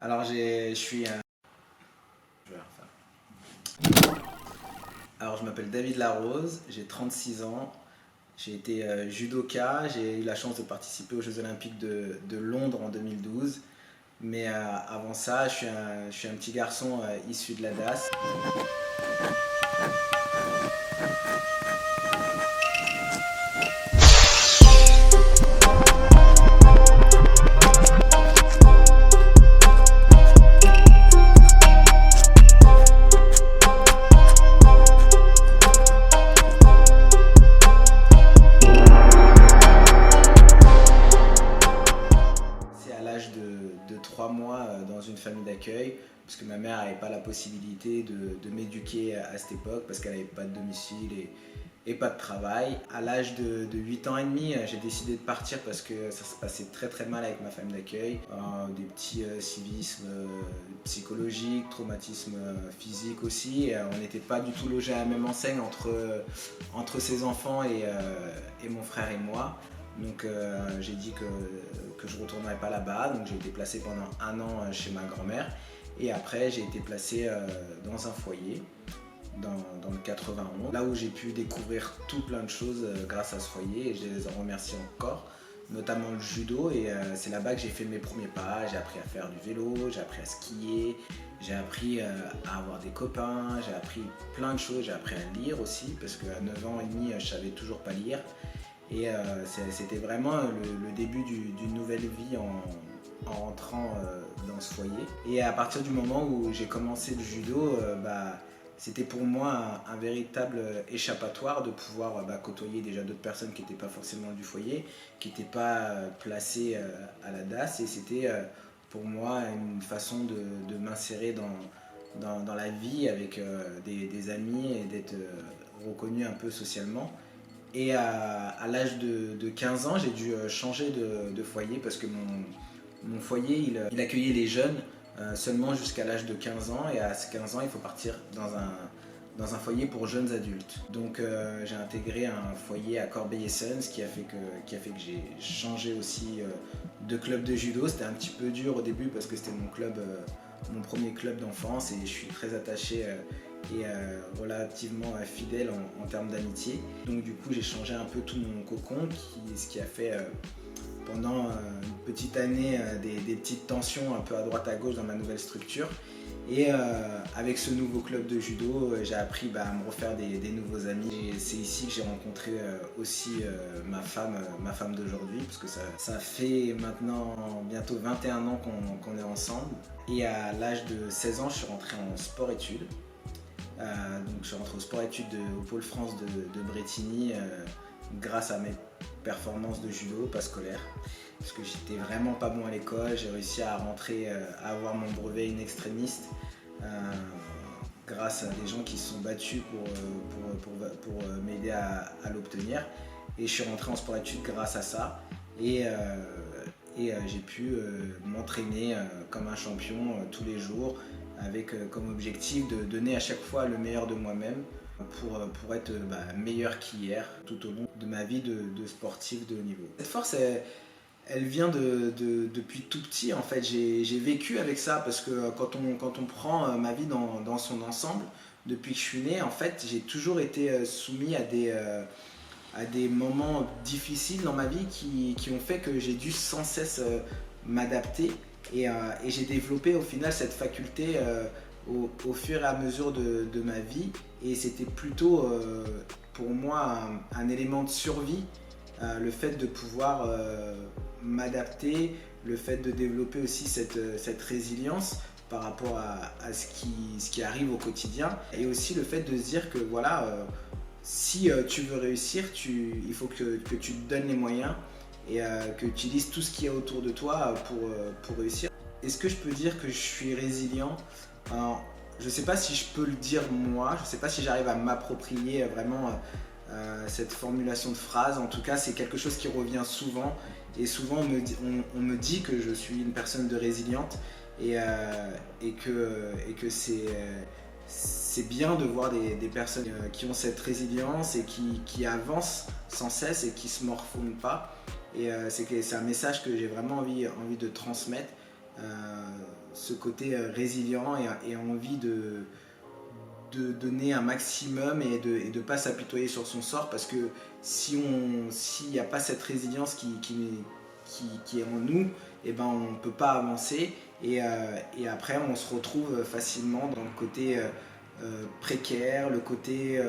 Alors je suis un... Alors je m'appelle David Larose, j'ai 36 ans, j'ai été judoka, j'ai eu la chance de participer aux Jeux Olympiques de Londres en 2012. Mais avant ça, je suis un petit garçon issu de la DAS. C'est à l'âge de 3 mois dans une famille d'accueil, parce que ma mère n'avait pas la possibilité de m'éduquer à cette époque, parce qu'elle n'avait pas de domicile et pas de travail. À l'âge de 8 ans et demi, j'ai décidé de partir parce que ça se passait très très mal avec ma famille d'accueil. Des petits civismes psychologiques, traumatismes physiques aussi. On n'était pas du tout logés à la même enseigne entre ses enfants et mon frère et moi. Donc j'ai dit que je ne retournerais pas là-bas, donc j'ai été placé pendant 1 an chez ma grand-mère et après j'ai été placé dans un foyer dans le 91, là où j'ai pu découvrir tout plein de choses grâce à ce foyer et je les en remercie encore, notamment le judo et c'est là-bas que j'ai fait mes premiers pas, j'ai appris à faire du vélo, j'ai appris à skier, j'ai appris à avoir des copains, j'ai appris plein de choses, j'ai appris à lire aussi parce qu'à 9 ans et demi je savais toujours pas lire. Et c'était vraiment le début d'une nouvelle vie en rentrant dans ce foyer. Et à partir du moment où j'ai commencé le judo, c'était pour moi un véritable échappatoire de pouvoir côtoyer déjà d'autres personnes qui n'étaient pas forcément du foyer, qui n'étaient pas placées à la DAS. Et c'était pour moi une façon de m'insérer dans la vie avec des amis et d'être reconnu un peu socialement. Et à l'âge de 15 ans, j'ai dû changer de foyer parce que mon foyer, il accueillait les jeunes seulement jusqu'à l'âge de 15 ans. Et à ces 15 ans, il faut partir dans un foyer pour jeunes adultes. Donc j'ai intégré un foyer à Corbeil-Essonnes, ce qui a fait que j'ai changé aussi de club de judo. C'était un petit peu dur au début parce que c'était mon premier club d'enfance et je suis très attaché et relativement fidèle en termes d'amitié. Donc du coup j'ai changé un peu tout mon cocon, ce qui a fait pendant une petite année des petites tensions un peu à droite à gauche dans ma nouvelle structure. Et avec ce nouveau club de judo, j'ai appris à me refaire des nouveaux amis. Et c'est ici que j'ai rencontré aussi ma femme d'aujourd'hui, parce que ça fait maintenant bientôt 21 ans qu'on est ensemble. Et à l'âge de 16 ans, je suis rentré en sport-études. Donc je suis rentré au sport-études au Pôle France de Brétigny grâce à mes performances de judo, pas scolaire. Parce que j'étais vraiment pas bon à l'école, j'ai réussi à rentrer, à avoir mon brevet in extremis grâce à des gens qui se sont battus pour m'aider à l'obtenir. Et je suis rentré en sport-études grâce à ça. Et j'ai pu m'entraîner comme un champion tous les jours avec comme objectif de donner à chaque fois le meilleur de moi-même pour être meilleur qu'hier tout au long de ma vie de sportif de haut niveau. Cette force, elle vient depuis tout petit en fait. J'ai vécu avec ça parce que quand on prend ma vie dans son ensemble, depuis que je suis né, en fait, j'ai toujours été soumis à des moments difficiles dans ma vie qui ont fait que j'ai dû sans cesse m'adapter et j'ai développé au final cette faculté au fur et à mesure de ma vie et c'était plutôt pour moi un élément de survie, le fait de pouvoir m'adapter, le fait de développer aussi cette résilience par rapport à ce qui arrive au quotidien et aussi le fait de se dire que voilà, si tu veux réussir, il faut que tu te donnes les moyens et que tu utilises tout ce qu'il y a autour de toi pour réussir. Est-ce que je peux dire que je suis résilient? Alors, je ne sais pas si je peux le dire moi, je ne sais pas si j'arrive à m'approprier vraiment cette formulation de phrase. En tout cas, c'est quelque chose qui revient souvent et souvent on me dit que je suis une personne de résiliente et que c'est bien de voir des personnes qui ont cette résilience et qui avancent sans cesse et qui ne se morfondent pas. Et c'est un message que j'ai vraiment envie de transmettre ce côté résilient et envie de donner un maximum et de pas s'apitoyer sur son sort, parce que s'il n'y a pas cette résilience qui est en nous, et ben on ne peut pas avancer et après on se retrouve facilement dans le côté précaire, le côté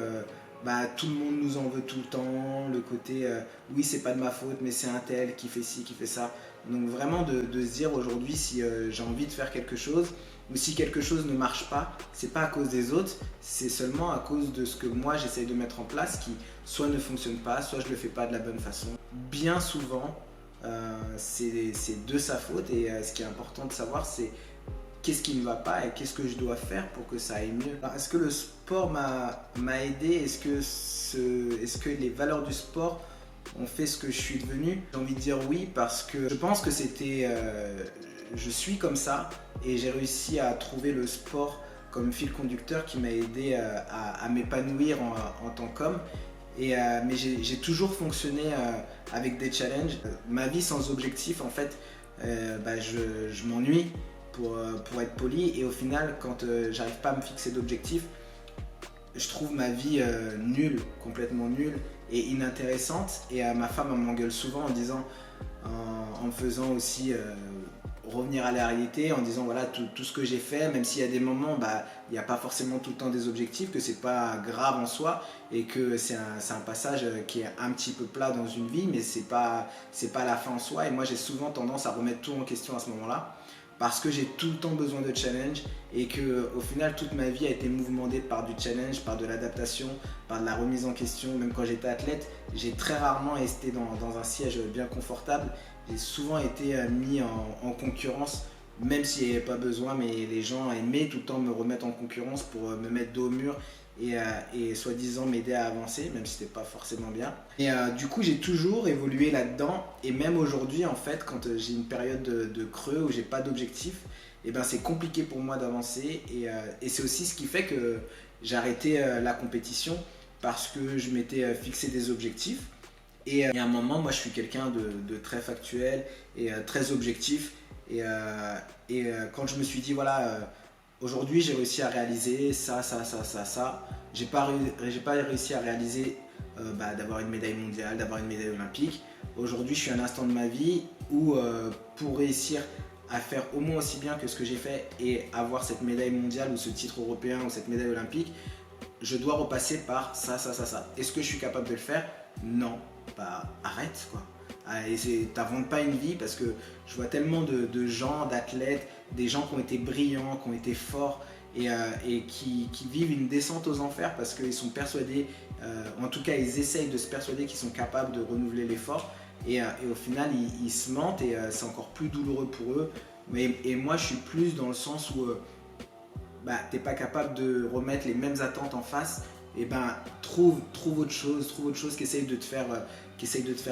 tout le monde nous en veut tout le temps, le côté oui c'est pas de ma faute mais c'est un tel qui fait ci, qui fait ça. Donc vraiment de se dire aujourd'hui si j'ai envie de faire quelque chose ou si quelque chose ne marche pas, c'est pas à cause des autres, c'est seulement à cause de ce que moi j'essaye de mettre en place qui soit ne fonctionne pas, soit je le fais pas de la bonne façon. Bien souvent, c'est de sa faute et ce qui est important de savoir c'est qu'est-ce qui ne va pas et qu'est-ce que je dois faire pour que ça aille mieux. Alors, est-ce que le sport m'a aidé? Est-ce que les valeurs du sport ont fait ce que je suis devenu? J'ai envie de dire oui parce que je pense que je suis comme ça et j'ai réussi à trouver le sport comme fil conducteur qui m'a aidé à m'épanouir en tant qu'homme. Mais j'ai toujours fonctionné avec des challenges. Ma vie sans objectif, en fait, je m'ennuie pour être poli. Et au final, quand j'arrive pas à me fixer d'objectif, je trouve ma vie nulle, complètement nulle et inintéressante. Et ma femme m'engueule souvent en disant, en me faisant aussi revenir à la réalité, en disant voilà tout ce que j'ai fait, même s'il y a des moments, il n'y a pas forcément tout le temps des objectifs, que c'est pas grave en soi et que c'est un passage qui est un petit peu plat dans une vie, mais c'est pas la fin en soi. Et moi j'ai souvent tendance à remettre tout en question à ce moment-là parce que j'ai tout le temps besoin de challenge et que au final toute ma vie a été mouvementée par du challenge, par de l'adaptation, par de la remise en question. Même quand j'étais athlète, j'ai très rarement été dans un siège bien confortable. J'ai souvent été mis en concurrence, même s'il n'y avait pas besoin, mais les gens aimaient tout le temps me remettre en concurrence pour me mettre dos au mur et soi-disant m'aider à avancer, même si c'était pas forcément bien. Et du coup, j'ai toujours évolué là-dedans, et même aujourd'hui, en fait, quand j'ai une période de creux où j'ai pas d'objectif, et ben c'est compliqué pour moi d'avancer, et c'est aussi ce qui fait que j'ai arrêté la compétition parce que je m'étais fixé des objectifs. Et à un moment, moi je suis quelqu'un de très factuel et très objectif. Quand je me suis dit, voilà, aujourd'hui j'ai réussi à réaliser ça, j'ai pas réussi à réaliser d'avoir une médaille mondiale, d'avoir une médaille olympique. Aujourd'hui, je suis à un instant de ma vie où pour réussir à faire au moins aussi bien que ce que j'ai fait et avoir cette médaille mondiale ou ce titre européen ou cette médaille olympique, je dois repasser par ça. Est-ce que je suis capable de le faire? Non. Arrête quoi. Et t'inventes pas une vie parce que je vois tellement de gens, d'athlètes, des gens qui ont été brillants, qui ont été forts et qui vivent une descente aux enfers parce qu'ils sont persuadés, en tout cas ils essayent de se persuader qu'ils sont capables de renouveler l'effort et au final ils se mentent et c'est encore plus douloureux pour eux. Et moi je suis plus dans le sens où t'es pas capable de remettre les mêmes attentes en face. Et trouve autre chose qui essaye de te faire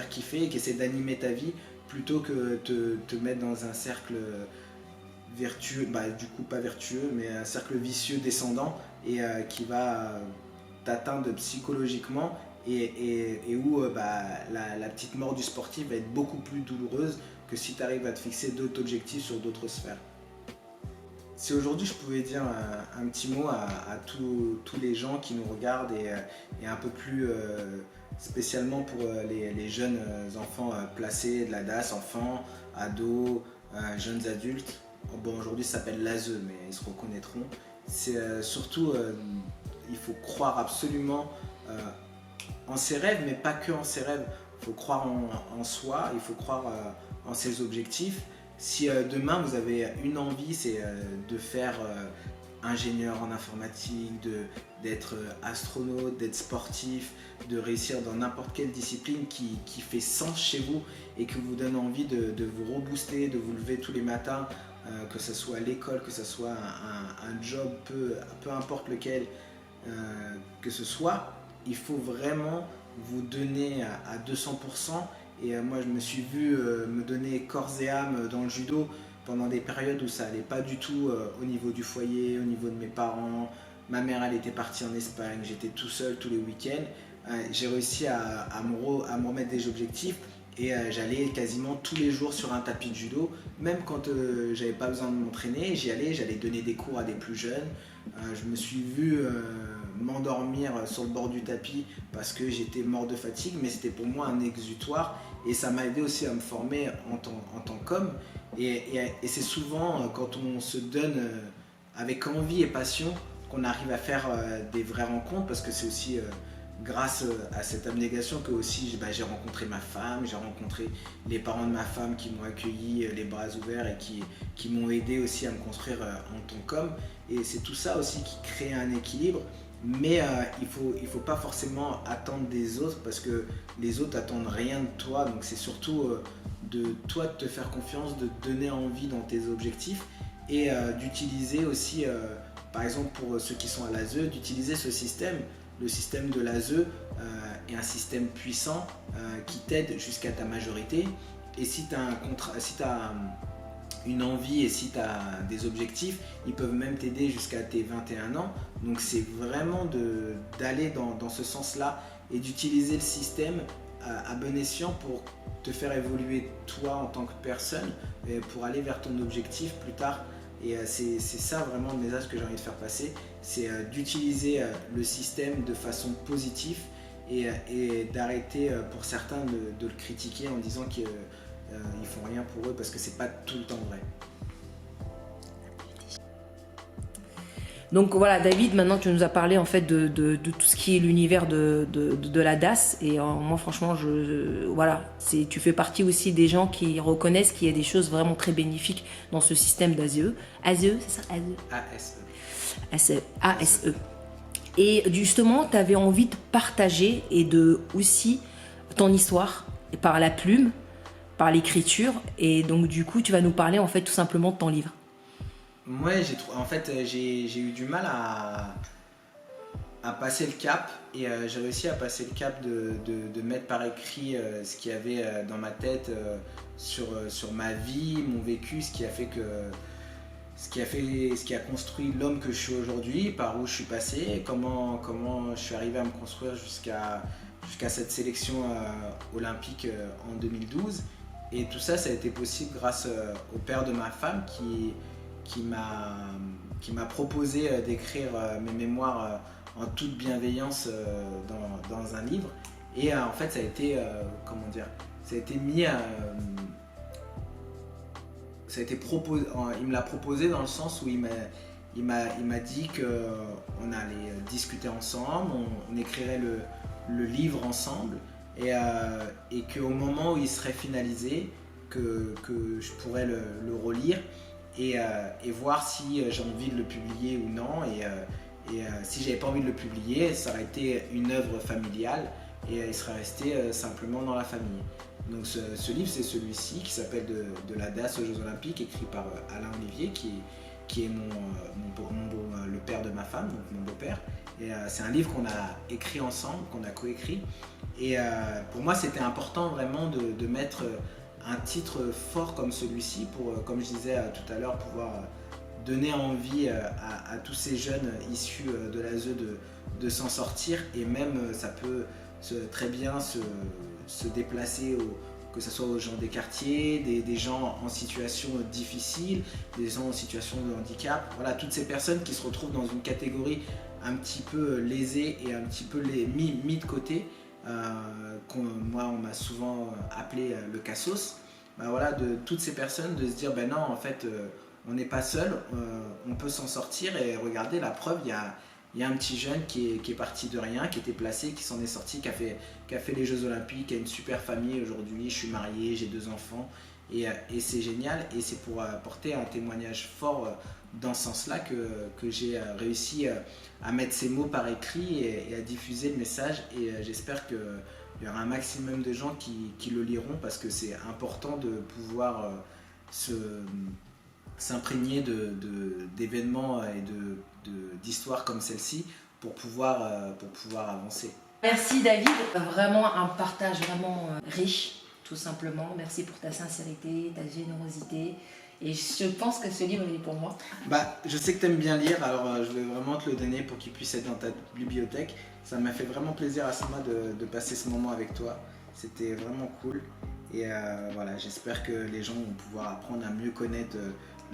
kiffer, qui essaie d'animer ta vie plutôt que te mettre dans un cercle vertueux, du coup pas vertueux, mais un cercle vicieux descendant et qui va t'atteindre psychologiquement et où la petite mort du sportif va être beaucoup plus douloureuse que si tu arrives à te fixer d'autres objectifs sur d'autres sphères. Si aujourd'hui je pouvais dire un petit mot à tous les gens qui nous regardent et un peu plus spécialement pour les jeunes enfants placés de la DAS, enfants, ados, jeunes adultes, bon aujourd'hui ça s'appelle l'ASE mais ils se reconnaîtront, c'est surtout il faut croire absolument en ses rêves mais pas que en ses rêves, il faut croire en soi, il faut croire en ses objectifs. Si demain vous avez une envie, c'est de faire ingénieur en informatique, d'être astronaute, d'être sportif, de réussir dans n'importe quelle discipline qui fait sens chez vous et qui vous donne envie de vous rebooster, de vous lever tous les matins, que ce soit à l'école, que ce soit un job, peu importe lequel que ce soit, il faut vraiment vous donner à 200%. Et moi je me suis vu me donner corps et âme dans le judo pendant des périodes où ça allait pas du tout au niveau du foyer, au niveau de mes parents. Ma mère elle était partie en Espagne, j'étais tout seul tous les week-ends. J'ai réussi à me remettre des objectifs Et j'allais quasiment tous les jours sur un tapis de judo, même quand j'avais pas besoin de m'entraîner, j'allais donner des cours à des plus jeunes. Je me suis vu m'endormir sur le bord du tapis parce que j'étais mort de fatigue, mais c'était pour moi un exutoire et ça m'a aidé aussi à me former en tant qu'homme. Et c'est souvent quand on se donne avec envie et passion qu'on arrive à faire des vraies rencontres, parce que c'est aussi grâce à cette abnégation que aussi j'ai rencontré ma femme, j'ai rencontré les parents de ma femme qui m'ont accueilli les bras ouverts et qui m'ont aidé aussi à me construire en tant qu'homme. Et c'est tout ça aussi qui crée un équilibre, mais il faut pas forcément attendre des autres, parce que les autres attendent rien de toi, donc c'est surtout de toi de te faire confiance, de te donner envie dans tes objectifs et d'utiliser aussi, par exemple pour ceux qui sont à l'ASE, d'utiliser ce système. Le système de l'ASE est un système puissant qui t'aide jusqu'à ta majorité. Et si tu as une envie et si tu as des objectifs, ils peuvent même t'aider jusqu'à tes 21 ans. Donc c'est vraiment d'aller dans ce sens-là et d'utiliser le système à bon escient pour te faire évoluer toi en tant que personne, pour aller vers ton objectif plus tard. Et c'est ça vraiment le message que j'ai envie de faire passer, c'est d'utiliser le système de façon positive et d'arrêter pour certains de le critiquer en disant qu'ils font rien pour eux, parce que c'est pas tout le temps vrai. Donc voilà, David, maintenant tu nous as parlé en fait de tout ce qui est l'univers de la DAS, et moi franchement, voilà, tu fais partie aussi des gens qui reconnaissent qu'il y a des choses vraiment très bénéfiques dans ce système d'ASE. ASE, c'est ça? ASE. ASE. Et justement, tu avais envie de partager et de aussi ton histoire par la plume, par l'écriture, et donc du coup, tu vas nous parler en fait tout simplement de ton livre. Moi, j'ai eu du mal à passer le cap, et j'ai réussi à passer le cap de mettre par écrit ce qu'il y avait dans ma tête sur ma vie, mon vécu, ce qui a construit l'homme que je suis aujourd'hui, par où je suis passé, comment je suis arrivé à me construire jusqu'à cette sélection olympique en 2012. Et tout ça, ça a été possible grâce au père de ma femme qui m'a proposé d'écrire mes mémoires en toute bienveillance dans un livre. Et en fait, ça a été, ça a été mis ça a été proposé, il me l'a proposé dans le sens où il m'a dit qu'on allait discuter ensemble, on écrirait le livre ensemble, et qu'au moment où il serait finalisé, que je pourrais le relire et voir si j'ai envie de le publier ou non. Et si j'avais pas envie de le publier, ça aurait été une œuvre familiale et il serait resté simplement dans la famille. Donc ce livre, c'est celui-ci qui s'appelle de la DAS aux Jeux Olympiques, écrit par Alain Olivier, qui est le père de ma femme, donc mon beau-père. Et c'est un livre qu'on a écrit ensemble, qu'on a coécrit. Et pour moi, c'était important vraiment de mettre un titre fort comme celui-ci pour, comme je disais tout à l'heure, pouvoir donner envie à tous ces jeunes issus de l'ASE de s'en sortir. Et même ça peut très bien se déplacer, que ce soit aux gens des quartiers, des gens en situation difficile, des gens en situation de handicap. Voilà, toutes ces personnes qui se retrouvent dans une catégorie un petit peu lésée et un petit peu mis de côté. Moi, on m'a souvent appelé le cassos. Voilà, de toutes ces personnes, de se dire non, en fait, on n'est pas seul, on peut s'en sortir. Et regardez, la preuve, il y a un petit jeune qui est parti de rien, qui était placé, qui s'en est sorti, qui a fait les Jeux Olympiques, qui a une super famille aujourd'hui. Je suis marié, j'ai 2 enfants, et c'est génial. Et c'est pour apporter un témoignage fort dans ce sens-là que j'ai réussi à mettre ces mots par écrit et à diffuser le message. Et j'espère qu'il y aura un maximum de gens qui le liront, parce que c'est important de pouvoir s'imprégner d'événements et d'histoires comme celle-ci pour pouvoir avancer. Merci David, vraiment un partage vraiment riche, tout simplement. Merci pour ta sincérité, ta générosité. Et je pense que ce livre est pour moi. Je sais que tu aimes bien lire, alors je vais vraiment te le donner pour qu'il puisse être dans ta bibliothèque. Ça m'a fait vraiment plaisir à Asma de passer ce moment avec toi. C'était vraiment cool. Et voilà, j'espère que les gens vont pouvoir apprendre à mieux connaître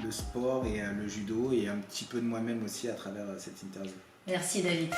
le sport et le judo et un petit peu de moi-même aussi à travers cette interview. Merci David.